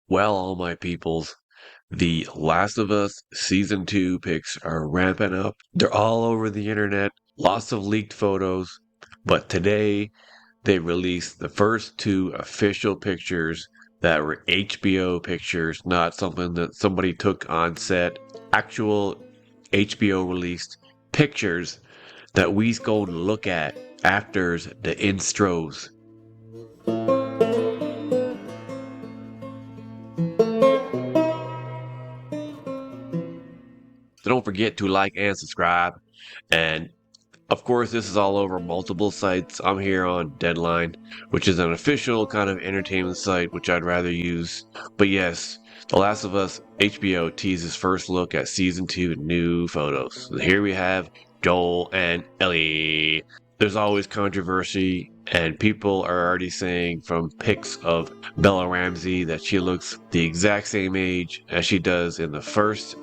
Well, all my peoples, the Last of Us Season 2 pics are ramping up. They're all over the internet, lots of leaked photos. But today, they released the first two official pictures that were HBO pictures, not something that somebody took on set. Actual HBO released pictures that we's going to look at after the intros. So don't forget to like and subscribe. And of course, this is all over multiple sites. I'm here on Deadline, which is an official kind of entertainment site, which I'd rather use. But yes, The Last of Us HBO teases first look at season 2 new photos. So here we have Joel and Ellie. There's always controversy, and people are already saying from pics of Bella Ramsey that she looks the exact same age as she does in the first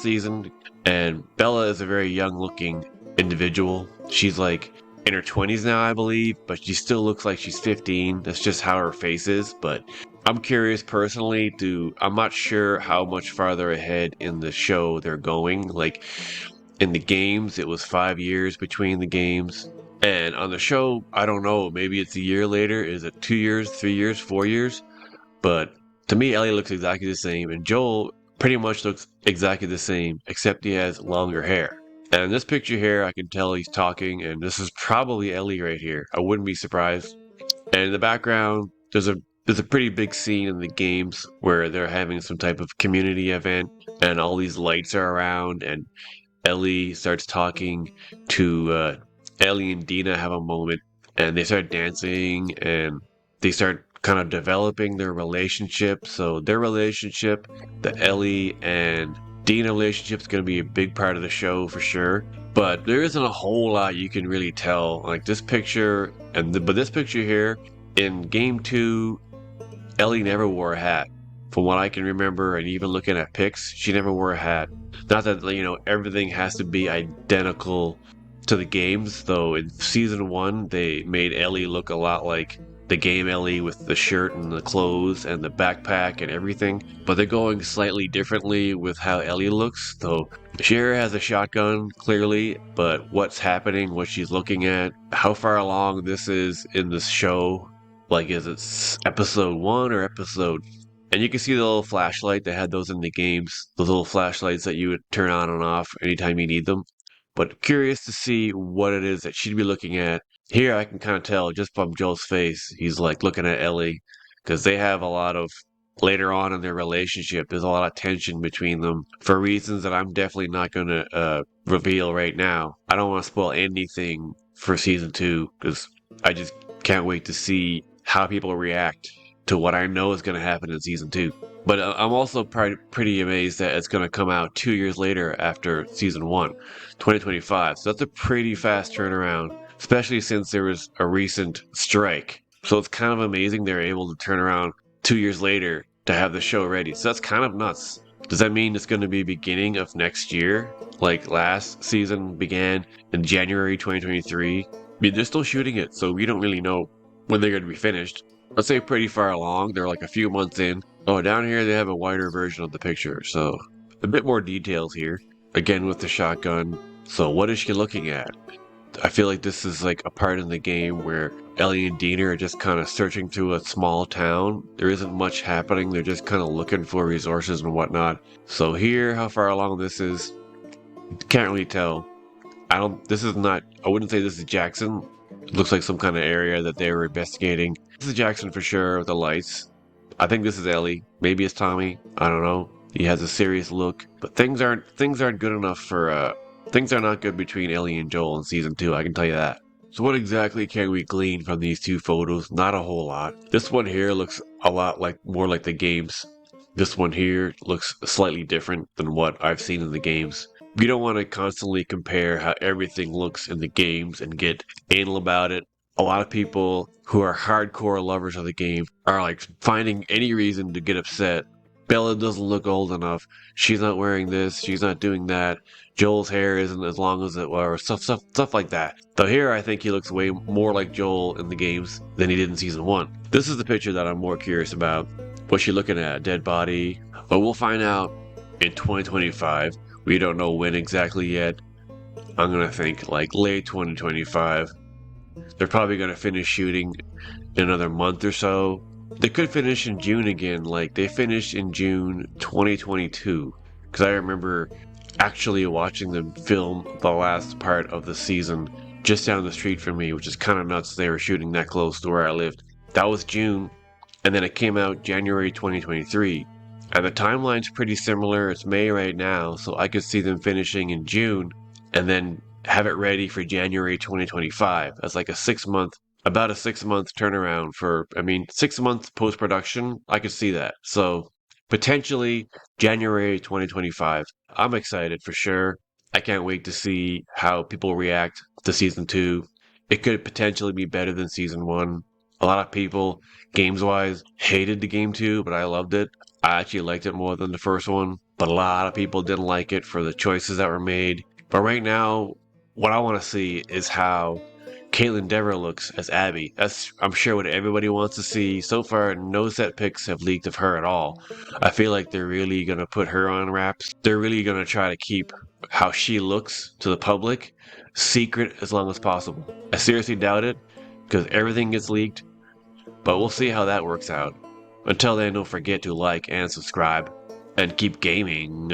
season. And Bella is a very young looking individual. She's like in her 20s now, I believe, but she still looks like she's 15. That's just how her face is. But I'm curious personally I'm not sure how much farther ahead in the show they're going. Like in the games, it was 5 years between the games. And on the show, I don't know, maybe it's a year later. Is it 2 years, 3 years, 4 years? But to me, Ellie looks exactly the same, and Joel pretty much looks exactly the same, except he has longer hair. And in this picture here, I can tell he's talking, and this is probably Ellie right here. I wouldn't be surprised. And in the background, there's a pretty big scene in the games where they're having some type of community event, and all these lights are around, and Ellie starts talking to Ellie and Dina have a moment, and they start dancing, and they start kind of developing their relationship. So their relationship, the Ellie and Dina relationship, is going to be a big part of the show for sure. But there isn't a whole lot you can really tell. Like this picture, but this picture here in Game 2, Ellie never wore a hat. From what I can remember, and even looking at pics, she never wore a hat. Not that, everything has to be identical to the games, though in season 1, they made Ellie look a lot like the game Ellie with the shirt and the clothes and the backpack and everything. But they're going slightly differently with how Ellie looks, though Cher has a shotgun, clearly, but what's happening, what she's looking at, how far along this is in this show, like is it episode 1 or episode. And you can see the little flashlight. They had those in the games. Those little flashlights that you would turn on and off anytime you need them. But curious to see what it is that she'd be looking at. Here I can kind of tell just from Joel's face. He's like looking at Ellie because they have a lot of, later on in their relationship, there's a lot of tension between them for reasons that I'm definitely not going to reveal right now. I don't want to spoil anything for season 2 because I just can't wait to see how people react to what I know is going to happen in season 2. But I'm also pretty amazed that it's going to come out 2 years later after season 1, 2025. So that's a pretty fast turnaround, especially since there was a recent strike. So it's kind of amazing they're able to turn around 2 years later to have the show ready. So that's kind of nuts. Does that mean it's going to be beginning of next year? Like last season began in January 2023? I mean, they're still shooting it, so we don't really know when they're going to be finished. Let's say pretty far along. They're like a few months in. Oh, down here they have a wider version of the picture, so a bit more details here. Again with the shotgun. So what is she looking at? I feel like this is like a part in the game where Ellie and Dina are just kind of searching through a small town. There isn't much happening. They're just kind of looking for resources and whatnot. So here, how far along this is, can't really tell. I wouldn't say this is Jackson. It looks like some kind of area that they were investigating. This is Jackson for sure with the lights. I think this is Ellie. Maybe it's Tommy. I don't know. He has a serious look. But things aren't good enough for things are not good between Ellie and Joel in season 2, I can tell you that. So what exactly can we glean from these two photos? Not a whole lot. This one here looks a lot more like the games. This one here looks slightly different than what I've seen in the games. You don't want to constantly compare how everything looks in the games and get anal about it. A lot of people who are hardcore lovers of the game are like finding any reason to get upset. Bella doesn't look old enough. She's not wearing this. She's not doing that. Joel's hair isn't as long as it was. Stuff like that. Though here I think he looks way more like Joel in the games than he did in season 1. This is the picture that I'm more curious about. Was she looking at a dead body? But we'll find out in 2025. We don't know when exactly yet. I'm gonna think like late 2025. They're probably gonna finish shooting in another month or so. They could finish in June again, like they finished in June 2022. Because I remember actually watching them film the last part of the season just down the street from me, which is kind of nuts. They were shooting that close to where I lived. That was June, and then it came out January 2023. And the timeline's pretty similar. It's May right now, so I could see them finishing in June and then have it ready for January 2025 as like about a 6 month turnaround for, 6 months post production. I could see that. So potentially January 2025. I'm excited for sure. I can't wait to see how people react to season two. It could potentially be better than season one. A lot of people, games wise, hated the game two, but I loved it. I actually liked it more than the first one, but a lot of people didn't like it for the choices that were made. But right now, what I want to see is how Caitlin Dever looks as Abby. That's, I'm sure, what everybody wants to see. So far, no set pics have leaked of her at all. I feel like they're really going to put her on wraps. They're really going to try to keep how she looks to the public secret as long as possible. I seriously doubt it because everything gets leaked, but we'll see how that works out. Until then, don't forget to like and subscribe and keep gaming.